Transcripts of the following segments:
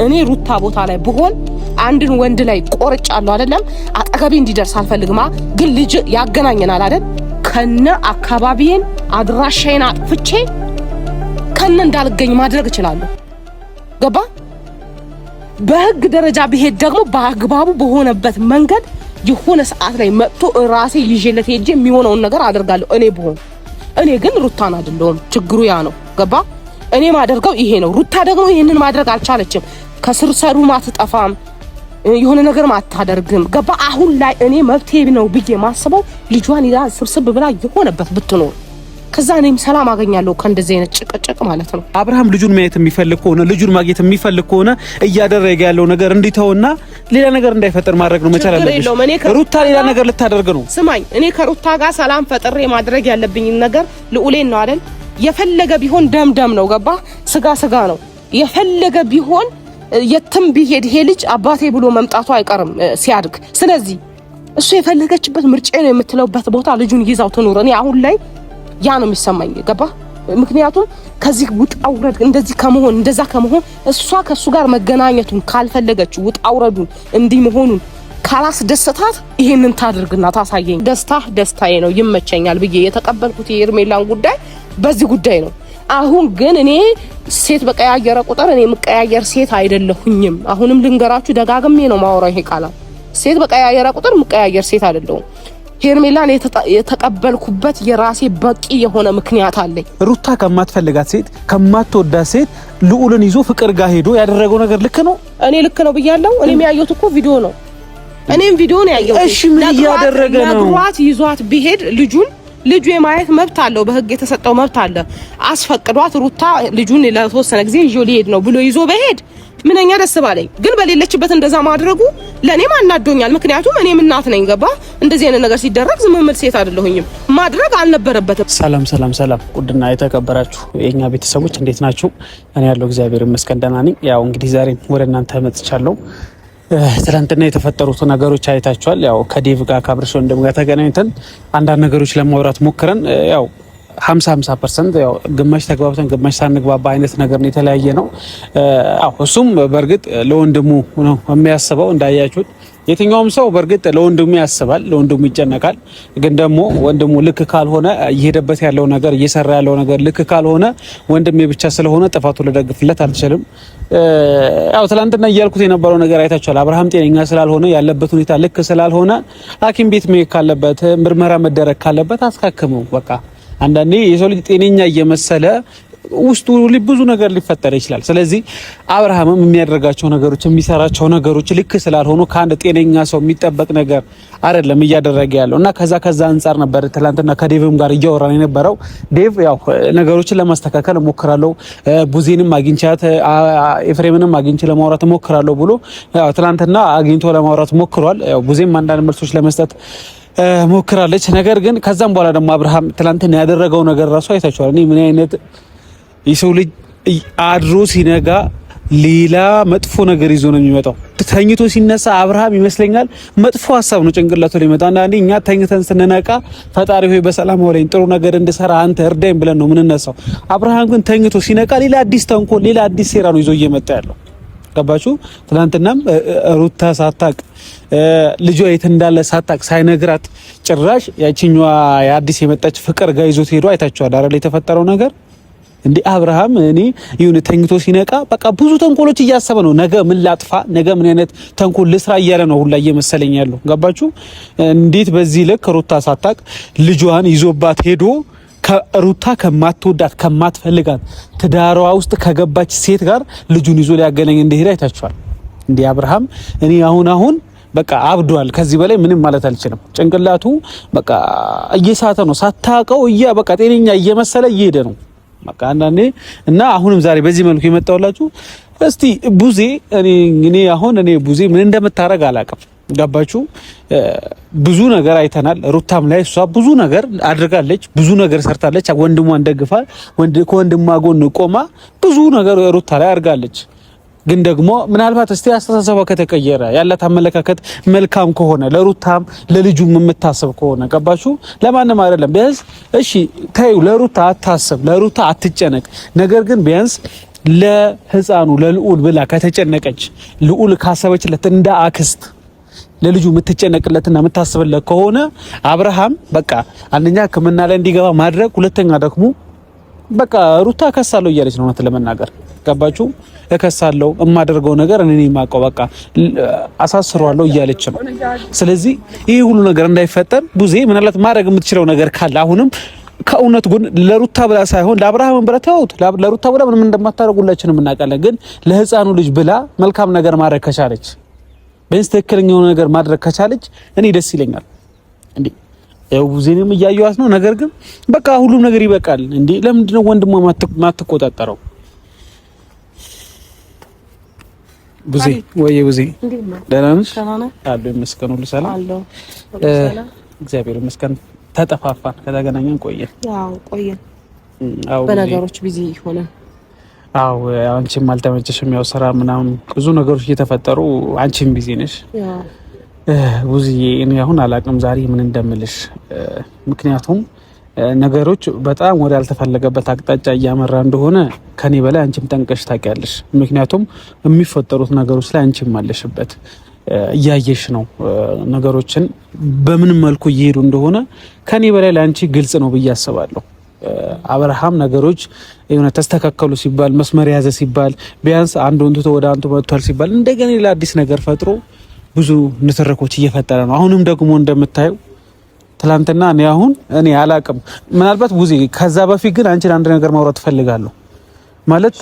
እኔ ሩታ ቦታ ላይ ብሆን አንድን ወንድ ላይ ቆርጫለሁ አይደለም አጠገቤ እንዲደርስ አልፈልግማ ግን ልጅ ያገናኘናል አይደል ከነ አካባቢዬን አድራሻዬን አጥፍቼ ከነ እንዳልገኝ ማድረግ እችላለሁ ገባ በህግ ደረጃ ቢሄድ ደግሞ በአግባቡ በሆነበት መንገድ የሆነ ሰዓት ላይ መጥቶ ራሴ ይዤለት ሄጄ የሚሆነውን ነገር አደርጋለሁ እኔ ብሆን እኔ ግን ሩታን አይደለም ችግሩ ያ ነው ገባ እኔ ማደርገው ይሄ ነው ሩታ ደግሞ ይሄንን ማድረግ አልቻለችም ከስርሰሩ ማትጠፋም የሆነ ነገር ማታደርግም ገባ አሁን ላይ እኔ መብቴ ነው ብዬ ማስበው ልጇን ይዛ ስብስብ ብላ የሆነበት ብትኖር ከዛ እኔም ሰላም አገኛለሁ ከእንደዚህ አይነት ጭቅጭቅ ማለት ነው አብርሃም ልጁን ማየት የሚፈልግ ከሆነ ልጁን ማግኘት የሚፈልግ ከሆነ እያደረገ ያለው ነገር እንዲተውና ሌላ ነገር እንዳይፈጠር ማድረግ ነው መቻል አለብሽ ሩታ ሌላ ነገር ልታደርግ ነው ስማኝ እኔ ከሩታ ጋር ሰላም ፈጥሬ ማድረግ ያለብኝ ነገር ልዑሌን ነው አይደል የፈለገ ቢሆን ደም ነው ገባ ስጋ ነው የፈለገ ቢሆን የትም ቢሄድ ይሄ ልጅ አባቴ ብሎ መምጣቱ አይቀርም ሲያድግ ስለዚህ እሱ የፈለገችበት ምርጫ ነው የምትለውበት ቦታ ልጁን ይዛው ትኑር እኔ አሁን ላይ ያ ነው የሚሰማኝ ገባ ምክንያቱም ከዚህ ውጣውረድ እንደዚህ ከመሆን እንደዛ ከመሆን እሷ ከሱ ጋር መገናኘቱን ካልፈለገች ውጣውረዱን እንዲህ መሆኑን ካላስ ደስታት ይሄንን ታድርግና ታሳየኝ ደስታዬ ነው ይመቸኛል ብዬ የተቀበልኩት የኤርሜላን ጉዳይ በዚህ ጉዳይ ነው አሁን ግን እኔ ሴት በቀያየረ ቁጥር እኔ መቀያየር ሴት አይደለሁኝም አሁንም ልንገራችሁ ደጋግሜ ነው ማወራው ይሄ ቃላ ሴት በቀያየረ ቁጥር መቀያየር ሴት አይደለሁም ሄርሜላን የተቀበልኩበት የራሴ በቂ የሆነ ምክንያት አለኝ ሩታ ከማትፈልጋት ሴት ከማትወዳት ሴት ልዑልን ይዞ ፍቅር ጋር ሄዶ ያደረገው ነገር ልክ ነው እኔ ልክ ነው ብያለሁ እኔም ያየሁት እኮ ቪዲዮ ነው እኔም ቪዲዮ ነው ያየሁት እሺ ምን ያደረገ ነው ነግሯት ይዟት ቢሄድ ልጁ የማየት መብት አለው በህግ የተሰጠው መብት አለ አስፈቅዷት ሩታ ልጁን ለተወሰነ ጊዜ ይዞ ሊሄድ ነው ብሎ ይዞ በሄድ ምንኛ ደስ ባለኝ ግን በሌለችበት እንደዛ ማድረጉ ለኔም አናዶኛል ምክንያቱም እኔም እናት ነኝ ገባ እንደዚህ አይነት ነገር ሲደረግ ዝምምል ሴት አይደለሁኝም ማድረግ አልነበረበትም ሰላም ቁድና የተከበራችሁ የኛ ቤተሰቦች እንዴት ናችሁ እኔ ያለው እግዚአብሔር ይመስገን ደህና ነኝ ያው እንግዲህ ዛሬ ወደ እናንተ መጥቻለሁ ትላንትና የተፈጠሩት ነገሮች አይታችኋል ያው ከዴቭ ጋር ካብርሽ ወንድም ጋር ተገናኝተን አንዳንድ ነገሮች ለማውራት ሞክረን ያው 50% ያው ግማሽ ተግባብተን ግማሽ ሳንግባባ አይነት ነገር ነው የተለያየ ነው እሱም በርግጥ ለወንድሙ ነው የሚያስበው እንዳያችሁት የትኛውም ሰው በርግጥ ለወንድሙ ያስባል ለወንድሙ ይጨነቃል ግን ደግሞ ወንድሙ ልክ ካልሆነ እየሄደበት ያለው ነገር እየሰራ ያለው ነገር ልክ ካልሆነ ወንድሜ ብቻ ስለሆነ ጥፋቱ ልደግፍለት አልችልም ያው ትላንትና እያልኩት የነበረው ነገር አይታችኋል አብርሃም ጤነኛ ስላልሆነ ያለበት ሁኔታ ልክ ስላልሆነ ሐኪም ቤት መሄድ ካለበት ምርመራ መደረግ ካለበት አስካክመው በቃ አንዳንዴ የሰው ልጅ ጤነኛ እየመሰለ ውስጡ ብዙ ነገር ሊፈጠር ይችላል ስለዚህ አብርሃምም የሚያደርጋቸው ነገሮች የሚሰራቸው ነገሮች ልክ ስላልሆኑ ከአንድ ጤነኛ ሰው የሚጠበቅ ነገር አይደለም እያደረገ ያለውና ከዛ አንፃር ነበር ትላንትና ከዴቭም ጋር እያወራን የነበረው ዴቭ ያው ነገሮችን ለማስተካከል ሞክራለሁ ቡዜንም አግኝቻት ኤፍሬምንም አግኝቼ ለማውራት ሞክራለሁ ብሎ ያው ትላንትና አግኝቶ ለማውራት ሞክሯል ያው ቡዜም አንዳንድ መልሶች ለመስጠት ሞክራለች ነገር ግን ከዛም በኋላ ደግሞ አብርሃም ትላንትና ያደረገው ነገር ራሱ አይታችኋል እኔ ምን አይነት የሰው ልጅ አድሮ ሲነጋ ሌላ መጥፎ ነገር ይዞ ነው የሚመጣው ተኝቶ ሲነሳ አብርሃም ይመስለኛል መጥፎ ሐሳብ ነው ጭንቅላቱ ላይ መጣ አንዴ እኛ ተኝተን ስንነቃ ፈጣሪ ሆይ በሰላም ወለኝ ጥሩ ነገር እንድሰራ አንተ እርዳኝ ብለን ነው ምንነሳው አብርሃም ግን ተኝቶ ሲነቃ ሌላ አዲስ ተንኮል ሌላ አዲስ ሴራ ነው ይዞ እየመጣ ያለው ገባችሁ ትላንትናም ሩታ ሳታቅ ልጇ የት እንዳለ ሳታቅ ሳይነግራት ጭራሽ ያቺኛዋ የአዲስ የመጣች ፍቅር ጋር ይዞት ሄዶ አይታችኋል አይደል የተፈጠረው ነገር እንዴ አብርሃም እኔ ይሁን ተኝቶ ሲነቃ በቃ ብዙ ተንኮሎች እያሰበ ነው ነገ ምን ላጥፋ ነገ ምን አይነት ተንኮል ልስራ እያለ ነው ሁላ እየመሰለኝ ያለው ገባችሁ እንዴት በዚህ ልክ ሩታ ሳታቅ ልጇን ይዞባት ሄዶ ከሩታ ከማትወዳት ከማትፈልጋት ትዳሯ ውስጥ ከገባች ሴት ጋር ልጁን ይዞ ሊያገናኝ እንደሄደ አይታችኋል እንዴ አብርሃም እኔ አሁን በቃ አብዷል ከዚህ በላይ ምንም ማለት አልችልም ጭንቅላቱ በቃ እየሳተ ነው ሳታቀው በቃ ጤነኛ እየመሰለ እየሄደ ነው በቃ አንዳንዴ እና አሁንም ዛሬ በዚህ መልኩ የመጣውላችሁ እስቲ ቡዜ እኔ ቡዜ ምን እንደምታረግ አላውቅም ገባችሁ ብዙ ነገር አይተናል ሩታም ላይ እሷ ብዙ ነገር አድርጋለች ብዙ ነገር ሰርታለች ወንድሟን ደግፋ ከወንድሟ ጎን ቆማ ብዙ ነገር ሩታ ላይ አድርጋለች ግን ደግሞ ምናልባት እስቲ አስተሳሰቧ ከተቀየረ ያላት አመለካከት መልካም ከሆነ ለሩታም ለልጁም የምታስብ ከሆነ ገባችሁ ለማንም አይደለም ቢያንስ እሺ ታዩ ለሩታ አታስብ ለሩታ አትጨነቅ ነገር ግን ቢያንስ ለህፃኑ ለልዑል ብላ ከተጨነቀች ልዑል ካሰበችለት እንደ አክስት ለልጁ የምትጨነቅለትና የምታስብለት ከሆነ አብርሃም በቃ አንደኛ ሕክምና ላይ እንዲገባ ማድረግ፣ ሁለተኛ ደግሞ በቃ ሩታ እከሳለሁ እያለች ነው ለመናገር ገባችሁ? እከሳለሁ የማደርገው ነገር እኔ የማውቀው በቃ አሳስረዋለሁ እያለች ነው። ስለዚህ ይሄ ሁሉ ነገር እንዳይፈጠር ቡዜ ምናልባት ማድረግ የምትችለው ነገር ካለ አሁንም ከእውነት ጎን ለሩታ ብላ ሳይሆን ለአብርሃም ብላ ተውት። ለሩታ ብላ ምንም እንደማታደርጉላችንም እናውቃለን። ግን ለህፃኑ ልጅ ብላ መልካም ነገር ማድረግ ከቻለች በእንስ ትክክለኛው ነገር ማድረግ ከቻለች እኔ ደስ ይለኛል። እንዴ ያው ቡዜንም እያየዋት ነው። ነገር ግን በቃ ሁሉም ነገር ይበቃል። እንዴ ለምንድን ነው ወንድሟ ማትቆጣጠረው? ቡዜ ወይ ቡዜ ደህና ነሽ? አሉ ይመስገን፣ ሁሉ ሰላም አለው። እግዚአብሔር ይመስገን። ተጠፋፋን፣ ከተገናኘን ቆየን። ያው ቆየን። አው በነገሮች ቢዚ ሆነ። አው አንቺም አልተመቸሽም፣ ያው ስራ ምናምን ብዙ ነገሮች እየተፈጠሩ አንቺም ቢዚ ነሽ። ያው ቡዜዬ እኔ አሁን አላቅም ዛሬ ምን እንደምልሽ። ምክንያቱም ነገሮች በጣም ወደ ያልተፈለገበት አቅጣጫ እያመራ እንደሆነ ከኔ በላይ አንቺም ጠንቀሽ ታውቂያለሽ። ምክንያቱም የሚፈጠሩት ነገሮች ላይ አንቺም አለሽበት፣ እያየሽ ነው ነገሮችን በምን መልኩ እየሄዱ እንደሆነ ከኔ በላይ ለአንቺ ግልጽ ነው ብዬ አስባለሁ። አብርሃም ነገሮች የሆነ ተስተካከሉ ሲባል መስመር ያዘ ሲባል ቢያንስ አንዱ እንቱ ወደ አንቱ መጥቷል ሲባል እንደገና ሌላ አዲስ ነገር ፈጥሮ ብዙ ንትርኮች እየፈጠረ ነው። አሁንም ደግሞ እንደምታየው ትላንትና እኔ አላቅም ምናልባት ቡዜ ከዛ በፊት ግን አንቺን አንድ ነገር ማውራት ፈልጋለሁ። ማለት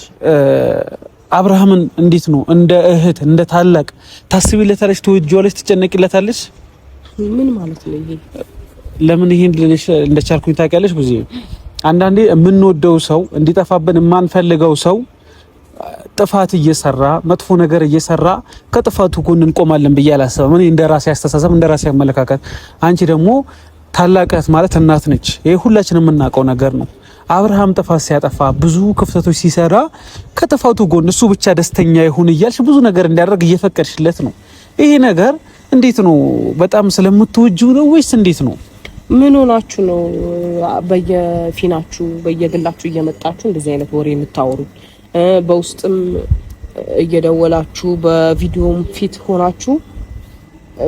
አብርሃምን እንዴት ነው እንደ እህት እንደ ታላቅ ታስቢለታለሽ? ትወጂዋለሽ? ትጨነቂለታለሽ? ምን ማለት ነው ይሄ? ለምን ይሄን ልልሽ እንደቻልኩኝ ታውቂያለሽ ቡዜ? አንዳንዴ የምንወደው ሰው እንዲጠፋብን የማንፈልገው ሰው ጥፋት እየሰራ መጥፎ ነገር እየሰራ ከጥፋቱ ጎን እንቆማለን ብዬ አላስብም። እኔ እንደራሴ አስተሳሰብ እንደራሴ አመለካከት። አንቺ ደግሞ ታላቅት ማለት እናት ነች። ይሄ ሁላችንም የምናውቀው ነገር ነው። አብርሃም ጥፋት ሲያጠፋ ብዙ ክፍተቶች ሲሰራ ከጥፋቱ ጎን እሱ ብቻ ደስተኛ ይሁን እያልሽ ብዙ ነገር እንዲያደርግ እየፈቀድሽለት ነው። ይሄ ነገር እንዴት ነው? በጣም ስለምትወጂው ነው ወይስ እንዴት ነው? ምን ሆናችሁ ነው በየፊናችሁ በየግላችሁ እየመጣችሁ እንደዚህ አይነት ወሬ የምታወሩ? በውስጥም እየደወላችሁ በቪዲዮም ፊት ሆናችሁ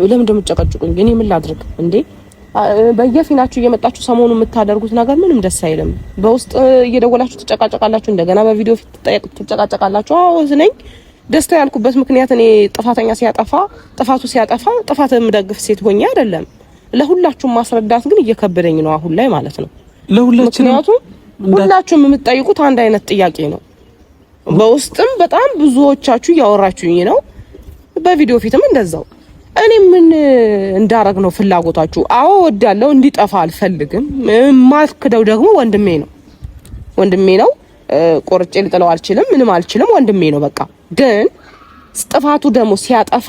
ለምን እንደምትጨቀጭቁኝ እኔ ምን ላድርግ እንዴ? በየፊናችሁ እየመጣችሁ ሰሞኑ የምታደርጉት ነገር ምንም ደስ አይልም። በውስጥ እየደወላችሁ ትጨቃጨቃላችሁ፣ እንደገና በቪዲዮ ፊት ትጨቃጨቃላችሁ። አዎ ነኝ ደስታ ያልኩበት ምክንያት እኔ ጥፋቱ ሲያጠፋ ጥፋት የምደግፍ ሴት ሆኜ አይደለም። ለሁላችሁም ማስረዳት ግን እየከበደኝ ነው አሁን ላይ ማለት ነው። ምክንያቱም ሁላችሁም የምትጠይቁት አንድ አይነት ጥያቄ ነው። በውስጥም በጣም ብዙዎቻችሁ እያወራችሁኝ ነው፣ በቪዲዮ ፊትም እንደዛው። እኔ ምን እንዳረግ ነው ፍላጎታችሁ? አዎ ወዳለው እንዲጠፋ አልፈልግም። ማክደው ደግሞ ወንድሜ ነው። ቆርጬ ልጥለው አልችልም፣ ምንም አልችልም። ወንድሜ ነው በቃ። ግን ጥፋቱ ደግሞ ሲያጠፋ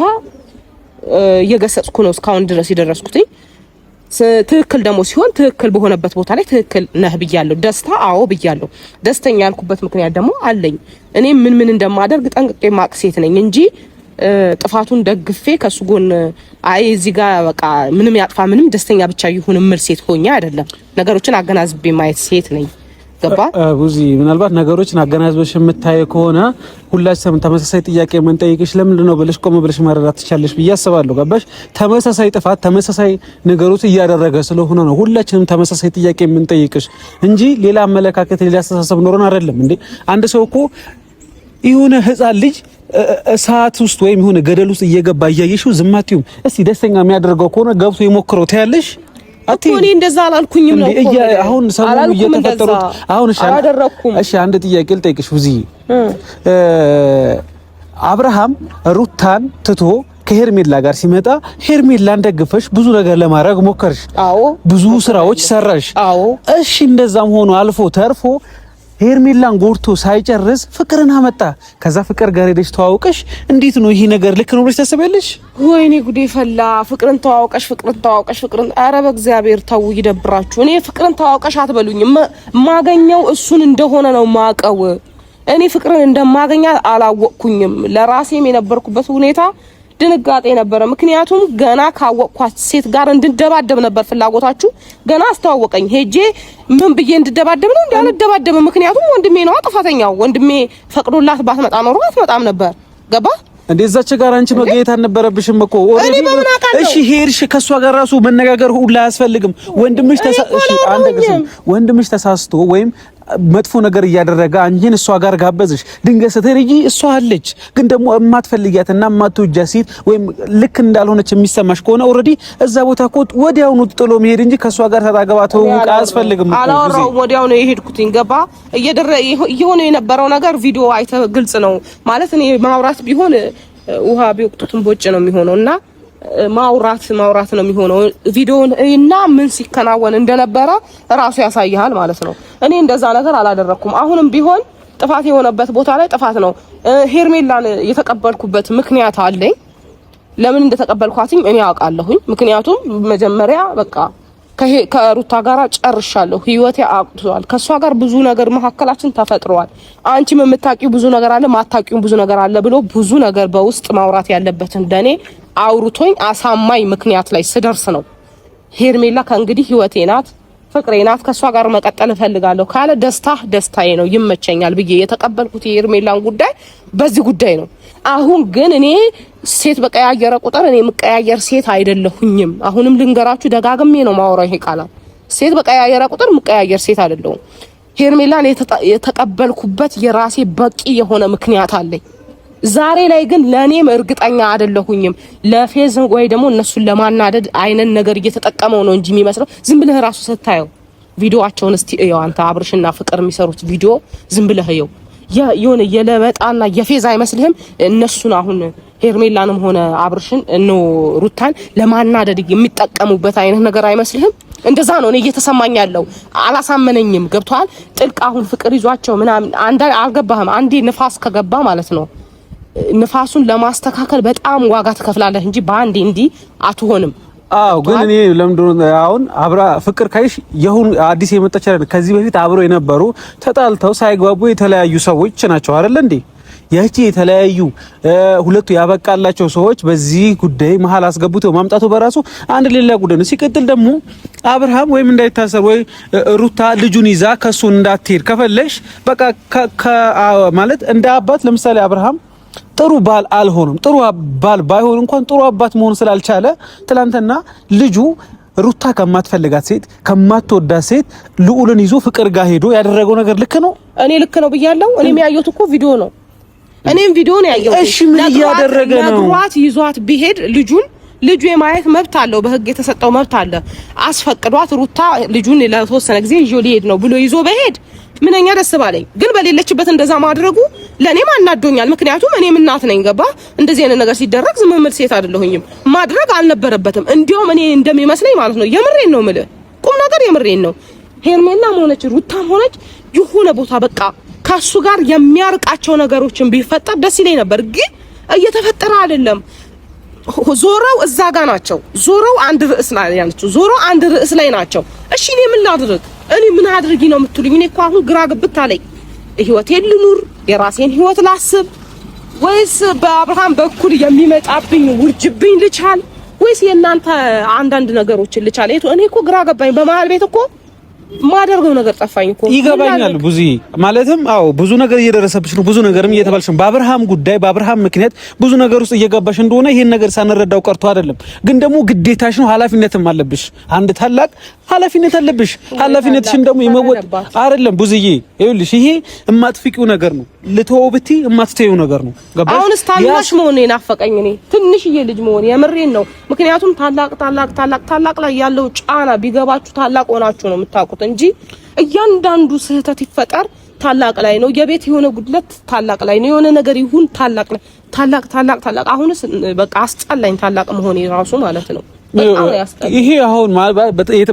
እየገሰጽኩ ነው እስካሁን ድረስ የደረስኩት። ትክክል ደግሞ ሲሆን ትክክል በሆነበት ቦታ ላይ ትክክል ነህ ብያለሁ። ደስታ አዎ ብያለሁ። ደስተኛ ያልኩበት ምክንያት ደግሞ አለኝ። እኔ ምን እንደማደርግ ጠንቅቄ ማቅ ሴት ነኝ እንጂ ጥፋቱን ደግፌ ከሱ ጎን አይ እዚህ ጋር በቃ ምንም ያጥፋ ምንም ደስተኛ ብቻ ይሁን ምል ሴት ሆኛ አይደለም። ነገሮችን አገናዝቤ ማየት ሴት ነኝ። ገባ ቡዚ? ምናልባት ነገሮችን አገናዝበሽ የምታይ ከሆነ ሁላችንም ተመሳሳይ ጥያቄ የምንጠይቅሽ ለምንድን ነው ብለሽ ቆም ብለሽ መረዳት ትችላለሽ ብዬ አስባለሁ። ገባሽ? ተመሳሳይ ጥፋት ተመሳሳይ ነገሮች እያደረገ ስለሆነ ነው ሁላችንም ተመሳሳይ ጥያቄ የምንጠይቅሽ እንጂ ሌላ አመለካከት ሌላ አስተሳሰብ ኖሮን አይደለም። እንዴ አንድ ሰው እኮ የሆነ ህፃን ልጅ እሳት ውስጥ ወይም የሆነ ገደል ውስጥ እየገባ እያየሽው ዝም አትይም። እስቲ ደስተኛ የሚያደርገው ከሆነ ገብቶ የሞክረው ታያለሽ። እኔ እንደዛ አላልኩኝም ነው እኮ አሁን ሰሞኑን እየተፈጠሩት አሁን እሺ አንድ ጥያቄ ልጠይቅሽ ቡዚ። አብርሃም ሩታን ትቶ ከሄርሜላ ጋር ሲመጣ ሄርሜላን ደግፈሽ ብዙ ነገር ለማድረግ ሞከርሽ። አዎ ብዙ ስራዎች ሰራሽ። አዎ እሺ እንደዛም ሆኖ አልፎ ተርፎ ሄርሜላን ጎርቶ ሳይጨርስ ፍቅርን አመጣ። ከዛ ፍቅር ጋር ሄደሽ ተዋውቀሽ እንዴት ነው ይሄ ነገር ልክ ነው ብለሽ ታስቢያለሽ? ወይኔ ጉዴ ፈላ። ፍቅርን ተዋውቀሽ ኧረ በእግዚአብሔር ተው ይደብራችሁ። እኔ ፍቅርን ተዋውቀሽ አትበሉኝ። ማገኘው እሱን እንደሆነ ነው ማቀው። እኔ ፍቅርን እንደማገኛ አላወቅኩኝም። ለራሴም የነበርኩበት ሁኔታ ድንጋጤ ነበረ። ምክንያቱም ገና ካወቅኳት ሴት ጋር እንድደባደብ ነበር ፍላጎታችሁ። ገና አስተዋወቀኝ ሄጄ ምን ብዬ እንድደባደብ ነው እንዳልደባደብ። ምክንያቱም ወንድሜ ነው ጥፋተኛው። ወንድሜ ፈቅዶላት ባትመጣ ኖሮ አትመጣም ነበር። ገባ እንደዛች ጋር አንቺ መገኘት አልነበረብሽም እኮ ኦሬዲ። እሺ ሄድሽ ከሷ ጋር ራሱ መነጋገር ሁሉ አያስፈልግም። ወንድምሽ ተሳስቶ ወይም መጥፎ ነገር እያደረገ አንቺን እሷ ጋር ጋበዝሽ። ድንገት ስትሄጂ እሷ አለች፣ ግን ደግሞ የማትፈልጊያትና የማትወጃት ሴት ወይም ልክ እንዳልሆነች የሚሰማሽ ከሆነ ኦሬዲ እዛ ቦታ እኮ ወዲያውኑ ጥሎ መሄድ እንጂ ከሷ ጋር ተጣገባ ተውቃ አያስፈልግም። አላወራሁም፣ ወዲያውኑ የሄድኩትኝ ገባ። እየሆነ የነበረው ነገር ቪዲዮ አይተ ግልጽ ነው ማለት። እኔ ማውራት ቢሆን ውሃ ቢወቅቱትን ቦጭ ነው የሚሆነውና ማውራት ነው የሚሆነው። ቪዲዮን እና ምን ሲከናወን እንደነበረ ራሱ ያሳያል ማለት ነው። እኔ እንደዛ ነገር አላደረኩም። አሁንም ቢሆን ጥፋት የሆነበት ቦታ ላይ ጥፋት ነው። ሄርሜላን የተቀበልኩበት ምክንያት አለኝ። ለምን እንደተቀበልኳትኝ እኔ አውቃለሁኝ። ምክንያቱም መጀመሪያ በቃ ከሩታ ጋር ጨርሻለሁ። ህይወቴ አቅቷል። ከሷ ጋር ብዙ ነገር መሀከላችን ተፈጥሯል። አንቺም የምታውቂው ብዙ ነገር አለ፣ ማታውቂው ብዙ ነገር አለ ብሎ ብዙ ነገር በውስጥ ማውራት ያለበትን እንደኔ አውሩቶኝ አሳማኝ ምክንያት ላይ ስደርስ ነው ሄርሜላ ከእንግዲህ ህይወቴ ናት፣ ፍቅሬ ናት፣ ከሷ ጋር መቀጠል እፈልጋለሁ ካለ ደስታዬ ነው፣ ይመቸኛል ብዬ የተቀበልኩት የሄርሜላን ጉዳይ በዚህ ጉዳይ ነው። አሁን ግን እኔ ሴት በቀያየረ ቁጥር እኔ የምቀያየር ሴት አይደለሁኝም። አሁንም ልንገራችሁ ደጋግሜ ነው ማወራው ይሄ ቃላት። ሴት በቀያየረ ቁጥር የምቀያየር ሴት አይደለሁም። ሄርሜላን የተቀበልኩበት የራሴ በቂ የሆነ ምክንያት አለኝ። ዛሬ ላይ ግን ለኔም እርግጠኛ አይደለሁኝም። ለፌዝ ወይ ደግሞ እነሱን ለማናደድ አይነን ነገር እየተጠቀመው ነው እንጂ የሚመስለው ዝም ብለህ ራሱ ስታየው ቪዲዮአቸውን እስቲ እየው አንተ አብርሽና ፍቅር የሚሰሩት ቪዲዮ ዝም ብለህ እየው የሆነ የለበጣና የፌዝ አይመስልህም? እነሱን አሁን ሄርሜላንም ሆነ አብርሽን ሩታን ለማናደድ የሚጠቀሙበት አይነት ነገር አይመስልህም? እንደዛ ነው እኔ እየተሰማኝ ያለው። አላሳመነኝም። ገብቷል? ጥልቅ አሁን ፍቅር ይዟቸው ምናምን አልገባህም? አንዴ ንፋስ ከገባ ማለት ነው ንፋሱን ለማስተካከል በጣም ዋጋ ትከፍላለህ እንጂ በአንዴ እንዲህ አትሆንም። አዎ ግን እኔ ለምንድን አሁን አብራ ፍቅር ካይሽ ይሁን አዲስ የመጣች አይደል? ከዚህ በፊት አብሮ የነበሩ ተጣልተው ሳይግባቡ የተለያዩ ሰዎች ናቸው አይደል እንዴ? ያቺ የተለያዩ ሁለቱ ያበቃላቸው ሰዎች በዚህ ጉዳይ መሀል አስገብተው ማምጣቱ በራሱ አንድ ሌላ ጉዳይ ነው። ሲቀጥል ደግሞ አብርሃም ወይም እንዳይታሰር ወይ ሩታ ልጁን ይዛ ከሱ እንዳትሄድ ከፈለሽ በቃ ማለት እንደ አባት ለምሳሌ አብርሃም ጥሩ ባል አልሆነም። ጥሩ ባል ባይሆን እንኳን ጥሩ አባት መሆን ስላልቻለ ትላንትና ልጁ ሩታ ከማትፈልጋት ሴት ከማትወዳት ሴት ልዑልን ይዞ ፍቅር ጋር ሄዶ ያደረገው ነገር ልክ ነው? እኔ ልክ ነው ብያለሁ። እኔም ያየሁት እኮ ቪዲዮ ነው። እኔም ቪዲዮ ነው ያየሁት። እሺ ምን እያደረገ ነው? ነግሯት ይዟት ቢሄድ ልጁ የማየት መብት አለው። በህግ የተሰጠው መብት አለ። አስፈቅዷት ሩታ ልጁን ለተወሰነ ጊዜ ይዞ ሊሄድ ነው ብሎ ይዞ በሄድ ምንኛ ደስ ባለኝ። ግን በሌለችበት እንደዛ ማድረጉ ለኔም አናዶኛል። ምክንያቱም እኔም እናት ነኝ። ገባ? እንደዚህ አይነት ነገር ሲደረግ ዝም ብል ሴት አይደለሁኝም። ማድረግ አልነበረበትም። እንዲያውም እኔ እንደሚመስለኝ ማለት ነው የምሬን ነው የምልህ፣ ቁም ነገር የምሬን ነው። ሄርሜላም ሆነች ሩታም ሆነች የሆነ ቦታ በቃ ከሱ ጋር የሚያርቃቸው ነገሮችን ቢፈጠር ደስ ይለኝ ነበር። ግን እየተፈጠረ አይደለም። ዞረው እዛ ጋር ናቸው። ዞረው አንድ ርዕስ ላይ ናቸው። እሺ እኔ ምን ላድርግ? እኔ ምን አድርጊ ነው የምትሉኝ? እኔ እኮ አሁን ግራ ግብት አለኝ። ህይወቴን ልኑር፣ የራሴን ህይወት ላስብ፣ ወይስ በአብርሃም በኩል የሚመጣብኝ ውርጅብኝ ልቻል፣ ወይስ የእናንተ አንዳንድ ነገሮችን ልቻል? እኔ እኮ ግራ ገባኝ። በመሀል ቤት እኮ ማደርገው ነገር ጠፋኝ እኮ። ይገባኛል ብዙ ማለትም አዎ ብዙ ነገር እየደረሰብሽ ነው፣ ብዙ ነገርም እየተባልሽ ነው። በአብርሃም ጉዳይ በአብርሃም ምክንያት ብዙ ነገር ውስጥ እየገባሽ እንደሆነ ይሄን ነገር ሳንረዳው ቀርቶ አይደለም። ግን ደግሞ ግዴታሽ ነው፣ ኃላፊነትም አለብሽ። አንድ ታላቅ ኃላፊነት አለብሽ። ኃላፊነትሽን ደግሞ የመወጥ አይደለም ብዙዬ። ይኸውልሽ ይሄ የማትፍቂው ነገር ነው፣ ልተወው ብትይ የማትተይው ነገር ነው። ገባሽ? አሁንስ ታናሽ መሆን ናፈቀኝ። እኔ ትንሽዬ ልጅ መሆን የምሬን ነው። ምክንያቱም ታላቅ ላይ ያለው ጫና ቢገባችሁ ታላቅ ሆናችሁ ነው የምታውቁት እንጂ እያንዳንዱ ስህተት ይፈጠር ታላቅ ላይ ነው። የቤት የሆነ ጉድለት ታላቅ ላይ ነው። የሆነ ነገር ይሁን ታላቅ ላይ ታላቅ አሁንስ በቃ አስጠላኝ ታላቅ መሆን ራሱ ማለት ነው። ይሄ አሁን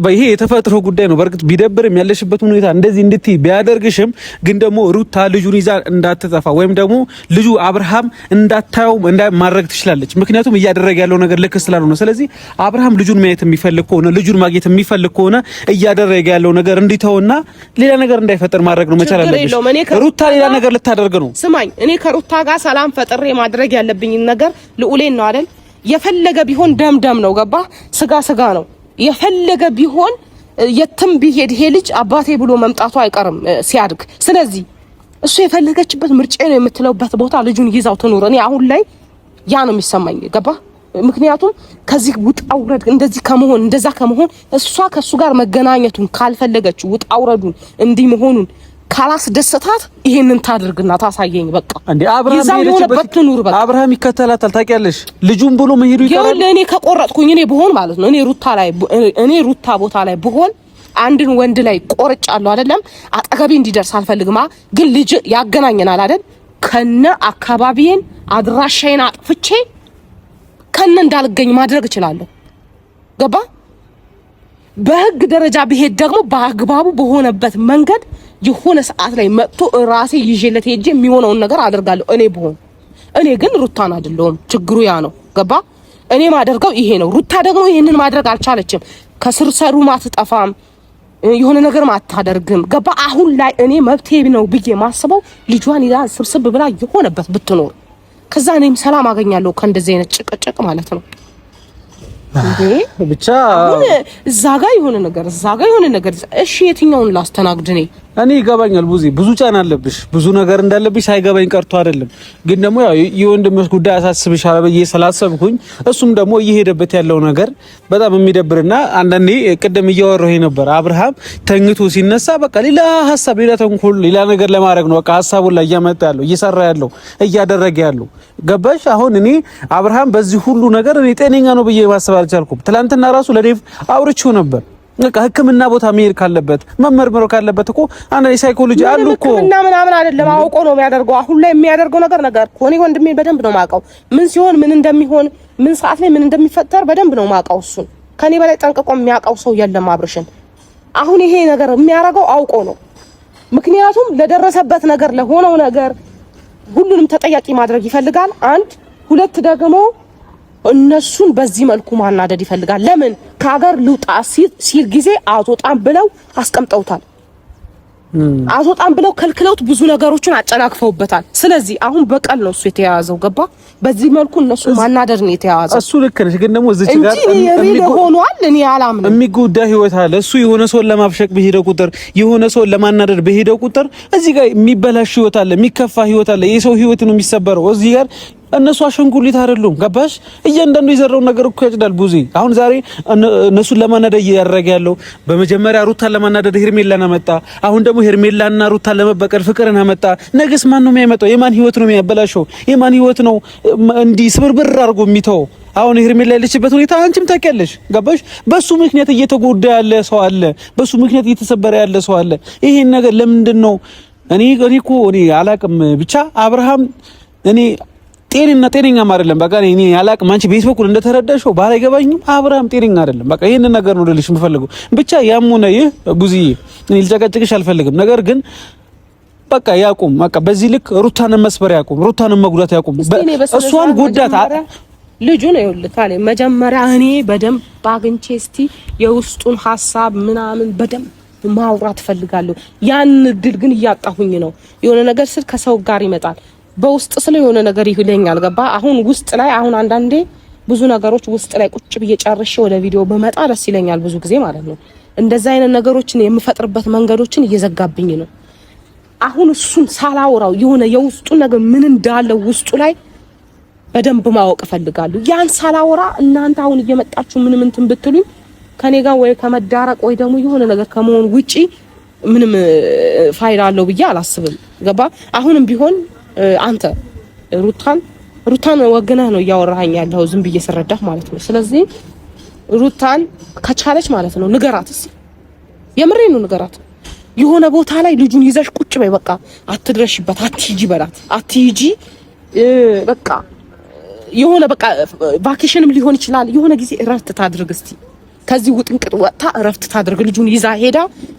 ይሄ የተፈጥሮ ጉዳይ ነው። በርግጥ ቢደብርም ያለሽበት ሁኔታ እንደዚህ እንድትይ ቢያደርግሽም ግን ደግሞ ሩታ ልጁን ይዛ እንዳትጠፋ ወይም ደግሞ ልጁ አብርሃም እንዳታየው ማድረግ ትችላለች። ምክንያቱም እያደረገ ያለው ነገር ልክ ስላልሆነ። ስለዚህ አብርሃም ልጁን ማየት የሚፈልግ ከሆነ ልጁን ማግኘት የሚፈልግ ከሆነ እያደረገ ያለው ነገር እንዲተውና ሌላ ነገር እንዳይፈጠር ማድረግ ነው መቻል አለብሽ። ሩታ ሌላ ነገር ልታደርግ ነው። ስማኝ፣ እኔ ከሩታ ጋር ሰላም ፈጥሬ ማድረግ ያለብኝ ነገር ልዑሌን ነው አይደል? የፈለገ ቢሆን ደም ነው ገባ? ስጋ ነው። የፈለገ ቢሆን የትም ቢሄድ ይሄ ልጅ አባቴ ብሎ መምጣቱ አይቀርም ሲያድግ። ስለዚህ እሱ የፈለገችበት ምርጫ ነው የምትለውበት ቦታ ልጁን ይዛው ትኑር። እኔ አሁን ላይ ያ ነው የሚሰማኝ ገባ? ምክንያቱም ከዚህ ውጣውረድ እንደዚህ ከመሆን እንደዛ ከመሆን እሷ ከሱ ጋር መገናኘቱን ካልፈለገች ውጣውረዱን እንዲህ መሆኑን ካላስደሰታት ይሄንን ታድርግና ታሳየኝ። በቃ እንዴ አብርሃም ይከተላታል ታውቂያለሽ። ልጁን ብሎ መሄዱ ይቀራል። እኔ ከቆረጥኩኝ እኔ ብሆን ማለት ነው እኔ ሩታ ቦታ ላይ ብሆን አንድን ወንድ ላይ ቆርጫለሁ አይደለም አጠገቤ እንዲደርስ አልፈልግማ። ግን ልጅ ያገናኘናል አይደል? ከነ አካባቢዬን አድራሻዬን አጥፍቼ ከነ እንዳልገኝ ማድረግ እችላለሁ። ገባ? በህግ ደረጃ ቢሄድ ደግሞ በአግባቡ በሆነበት መንገድ የሆነ ሰዓት ላይ መጥቶ ራሴ ይዤለት ሄጄ የሚሆነውን ነገር አደርጋለሁ እኔ ብሆን። እኔ ግን ሩታን አይደለሁም። ችግሩ ያ ነው ገባ? እኔ ማደርገው ይሄ ነው። ሩታ ደግሞ ይሄንን ማድረግ አልቻለችም። ከስርሰሩ ማትጠፋም የሆነ ነገር ማታደርግም ገባ? አሁን ላይ እኔ መብቴ ነው ብዬ ማስበው ልጇን ይዛ ስብስብ ብላ የሆነበት ብትኖር፣ ከዛ እኔም ሰላም አገኛለሁ ከእንደዚህ አይነት ጭቅጭቅ ማለት ነው። ብቻ እዛ ጋር የሆነ ነገር እሺ የትኛውን ላስተናግድ? እኔ ይገባኛል። ብዙ ጫና አለብሽ፣ ብዙ ነገር እንዳለብሽ ሳይገባኝ ቀርቶ አይደለም። ግን ደግሞ ያው የወንድምሽ ጉዳይ አሳስብሻል ብዬ ስላሰብኩኝ እሱም ደግሞ እየሄደበት ያለው ነገር በጣም የሚደብርና አንዳንዴ ቅድም እያወራሁ ነበር። አብርሃም ተኝቶ ሲነሳ በቃ ሌላ ሐሳብ፣ ሌላ ተንኮል፣ ሌላ ነገር ለማድረግ ነው በቃ ሐሳቡን ላይ እያመጣ ያለው እየሰራ ያለው እያደረገ ያለው ገባሽ? አሁን እኔ አብርሃም በዚህ ሁሉ ነገር እኔ ጤነኛ ነው ብዬ ማሰብ አልቻልኩም። ትላንትና ራሱ ለዴቭ አውርቼው ነበር። በቃ ሕክምና ቦታ መሄድ ካለበት መመርመር ካለበት እኮ አንዳንዴ ሳይኮሎጂ አሉ እኮ እና ምናምን አይደለም አውቆ ነው የሚያደርገው። አሁን ላይ የሚያደርገው ነገር እኮ እኔ ወንድሜ በደንብ ነው ማውቀው። ምን ሲሆን ምን እንደሚሆን ምን ሰዓት ላይ ምን እንደሚፈጠር በደንብ ነው ማውቀው። እሱን ከኔ በላይ ጠንቅቆ የሚያውቀው ሰው የለም አብርሽን። አሁን ይሄ ነገር የሚያደርገው አውቆ ነው። ምክንያቱም ለደረሰበት ነገር ለሆነው ነገር ሁሉንም ተጠያቂ ማድረግ ይፈልጋል። አንድ ሁለት ደግሞ እነሱን በዚህ መልኩ ማናደድ ይፈልጋል። ለምን ከሀገር ልውጣ ሲል ጊዜ አትወጣም ብለው አስቀምጠውታል። አትወጣም ብለው ከልክለውት ብዙ ነገሮችን አጨናቅፈውበታል። ስለዚህ አሁን በቀል ነው እሱ የተያያዘው ገባ? በዚህ መልኩ እነሱ ማናደድ ነው የተያያዘው። እሱ ልክ ነሽ። ግን ደግሞ እዚህ ጋር ሆኗል። እኔ አላምንም። የሚጎዳ ህይወት አለ። እሱ የሆነ ሰውን ለማብሸቅ በሄደ ቁጥር የሆነ ሰውን ለማናደድ በሄደ ቁጥር እዚህ ጋር የሚበላሽ ህይወት አለ፣ የሚከፋ ህይወት አለ። የሰው ህይወት ነው የሚሰበረው እዚህ ጋር። እነሱ አሸንጉሊት አይደሉም ገባሽ? እያንዳንዱ የዘራውን ነገር እኮ ያጭዳል። ቡዚ አሁን ዛሬ እነሱን ለማናደድ እያደረገ ያለው በመጀመሪያ ሩታን ለማናደድ ሄርሜላን አመጣ። አሁን ደግሞ ሄርሜላና ሩታን ለመበቀል ፍቅርን አመጣ። ነገስ ማን ነው የሚያመጣው? የማን ህይወት ነው የሚያበላሸው? የማን ህይወት ነው እንዲህ ስብርብር አድርጎ የሚተው? አሁን ሄርሜላ ያለችበት ሁኔታ አንቺም ታውቂያለሽ ገባሽ? በሱ ምክንያት እየተጎዳ ያለ ሰው አለ። በሱ ምክንያት እየተሰበረ ያለ ሰው አለ። ይሄን ነገር ለምንድን ነው እኔ እኮ አላቅም። ብቻ አብርሃም እኔ ጤነኛም አይደለም። በቃ እኔ አላቅም። አንቺ ቤት በኩል እንደተረዳሽው ባይገባኝም አብርሃም ጤነኛ አይደለም። በቃ ይሄን ነገር ነው ልልሽ የምፈልገው። ብቻ ያም ሆነ ይህ ቡዚዬ እኔ ልጨቀጭቅሽ አልፈልግም። ነገር ግን በቃ ያቁም። በቃ በዚህ ልክ ሩታንን መስበር ያቁም። ሩታንን መጉዳት ያቁም። እሷን ጎዳት ልጁ ነው ይልካል። መጀመሪያ እኔ በደንብ አግኝቼ እስቲ የውስጡን ሐሳብ ምናምን በደንብ ማውራት ፈልጋለሁ። ያን እድል ግን እያጣሁኝ ነው። የሆነ ነገር ስል ከሰው ጋር ይመጣል በውስጥ ስለ የሆነ ነገር ይለኛል ገባ? አሁን ውስጥ ላይ አሁን አንዳንዴ ብዙ ነገሮች ውስጥ ላይ ቁጭ ብዬ ጨርሼ ወደ ቪዲዮ በመጣ ደስ ይለኛል ብዙ ጊዜ ማለት ነው። እንደዛ አይነት ነገሮችን የምፈጥርበት መንገዶችን እየዘጋብኝ ነው። አሁን እሱን ሳላወራው የሆነ የውስጡ ነገር ምን እንዳለ ውስጡ ላይ በደንብ ማወቅ እፈልጋለሁ። ያን ሳላወራ እናንተ አሁን እየመጣችሁ ምንም እንትን ብትሉኝ ከኔ ጋር ወይ ከመዳረቅ ወይ ደግሞ የሆነ ነገር ከመሆን ውጪ ምንም ፋይዳ አለው ብዬ አላስብም ገባ? አሁንም ቢሆን አንተ ሩታን ወገነህ ነው እያወራኸኝ ያለው ዝም ብዬ ስረዳህ ማለት ነው። ስለዚህ ሩታን ከቻለች ማለት ነው ንገራት፣ እስኪ የምሬን ነው ንገራት። የሆነ ቦታ ላይ ልጁን ይዘሽ ቁጭ በይ፣ በቃ አትድረሽበት፣ አትሂጂ በላት፣ አትሂጂ በቃ የሆነ በቃ ቫኬሽንም ሊሆን ይችላል። የሆነ ጊዜ እረፍት ታድርግ እስቲ ከዚህ ውጥንቅጥ ወጣ እረፍት ታድርግ። ልጁን ይዛ ሄዳ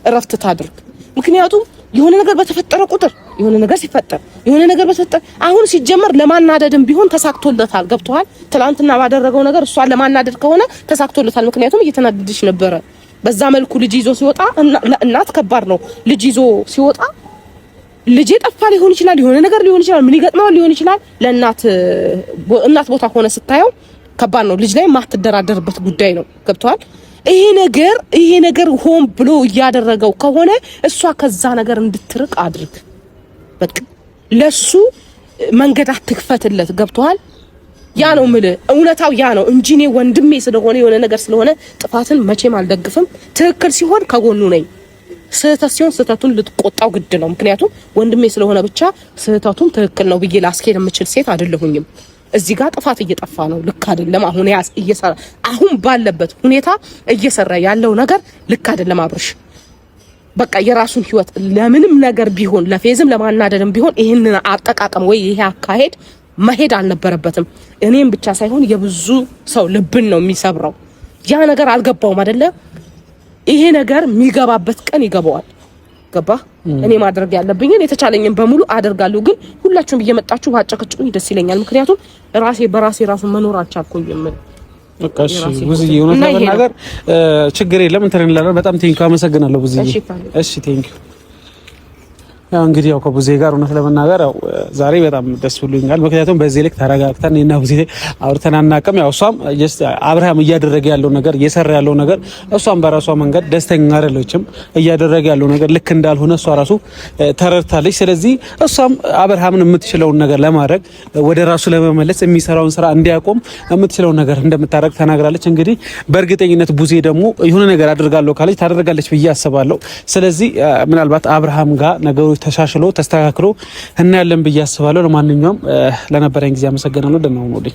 እረፍት ታድርግ። ምክንያቱም የሆነ ነገር በተፈጠረ ቁጥር የሆነ ነገር ሲፈጠር የሆነ ነገር በተፈጠረ አሁን ሲጀመር ለማናደድም ቢሆን ተሳክቶለታል። ገብቷል። ትላንትና ባደረገው ነገር እሷን ለማናደድ ከሆነ ተሳክቶለታል። ምክንያቱም እየተናደደች ነበረ። በዛ መልኩ ልጅ ይዞ ሲወጣ እናት ከባድ ነው። ልጅ ይዞ ሲወጣ ልጅ ጠፋ ሊሆን ይችላል፣ የሆነ ነገር ሊሆን ይችላል፣ ምን ይገጥመው ሊሆን ይችላል። ለእናት ቦታ ሆነ ስታየው ከባድ ነው። ልጅ ላይ ማትደራደርበት ጉዳይ ነው። ገብቷል። ይሄ ነገር ሆን ብሎ እያደረገው ከሆነ እሷ ከዛ ነገር እንድትርቅ አድርግ። በቃ ለሱ መንገድ አትክፈትለት። ገብቷል። ያ ነው ምል እውነታው ያ ነው እንጂ እኔ ወንድሜ ስለሆነ የሆነ ነገር ስለሆነ ጥፋትን መቼም አልደግፍም። ትክክል ሲሆን ከጎኑ ነኝ። ስህተት ሲሆን ስህተቱን ልትቆጣው ግድ ነው። ምክንያቱም ወንድሜ ስለሆነ ብቻ ስህተቱም ትክክል ነው ብዬ ላስኬድ የምችል ሴት አይደለሁኝም። እዚህ ጋር ጥፋት እየጠፋ ነው። ልክ አይደለም። አሁን ባለበት ሁኔታ እየሰራ ያለው ነገር ልክ አይደለም። አብርሽ በቃ የራሱን ህይወት ለምንም ነገር ቢሆን ለፌዝም ለማናደድም ቢሆን ይሄንን አጠቃቀም ወይ ይሄ አካሄድ መሄድ አልነበረበትም። እኔም ብቻ ሳይሆን የብዙ ሰው ልብን ነው የሚሰብረው። ያ ነገር አልገባውም አይደለ? ይሄ ነገር የሚገባበት ቀን ይገባዋል። ገባ? እኔ ማድረግ ያለብኝን የተቻለኝን በሙሉ አደርጋለሁ። ግን ሁላችሁም እየመጣችሁ ባጨቀጭቁኝ ደስ ይለኛል። ምክንያቱም ራሴ ራሱን መኖር አልቻልኩኝም። በቃ እሺ ብዙዬ የሆነ ነገር ችግር የለም እንትን እንላለን። በጣም ቴንኪው አመሰግናለሁ ብዙዬ። እሺ ቴንኪው። ያው እንግዲህ ያው ከቡዜ ጋር እውነት ለመናገር ያው ዛሬ በጣም ደስ ብሎኛል። ምክንያቱም በዚህ ልክ ተረጋግተን እና ቡዜ አውርተን አናውቅም። ያው እሷም አብርሃም እያደረገ ያለው ነገር እየሰራ ያለው ነገር እሷም በራሷ መንገድ ደስተኛ አይደለችም። እያደረገ ያለው ነገር ልክ እንዳልሆነ እሷ ራሱ ተረድታለች። ስለዚህ እሷም አብርሃምን የምትችለውን ነገር ለማድረግ ወደ ራሱ ለመመለስ የሚሰራውን ስራ እንዲያቆም የምትችለውን ነገር እንደምታደርግ ተናግራለች። እንግዲህ በእርግጠኝነት ቡዜ ደግሞ የሆነ ነገር አድርጋለሁ ካለች ታደርጋለች ብዬ አስባለሁ። ስለዚህ ምናልባት አብርሃም ጋር ነገሮች ተሻሽሎ ተስተካክሎ እናያለን ብዬ አስባለሁ። ለማንኛውም ለነበረኝ ጊዜ አመሰግናለሁ። ደህና ሁኑልኝ።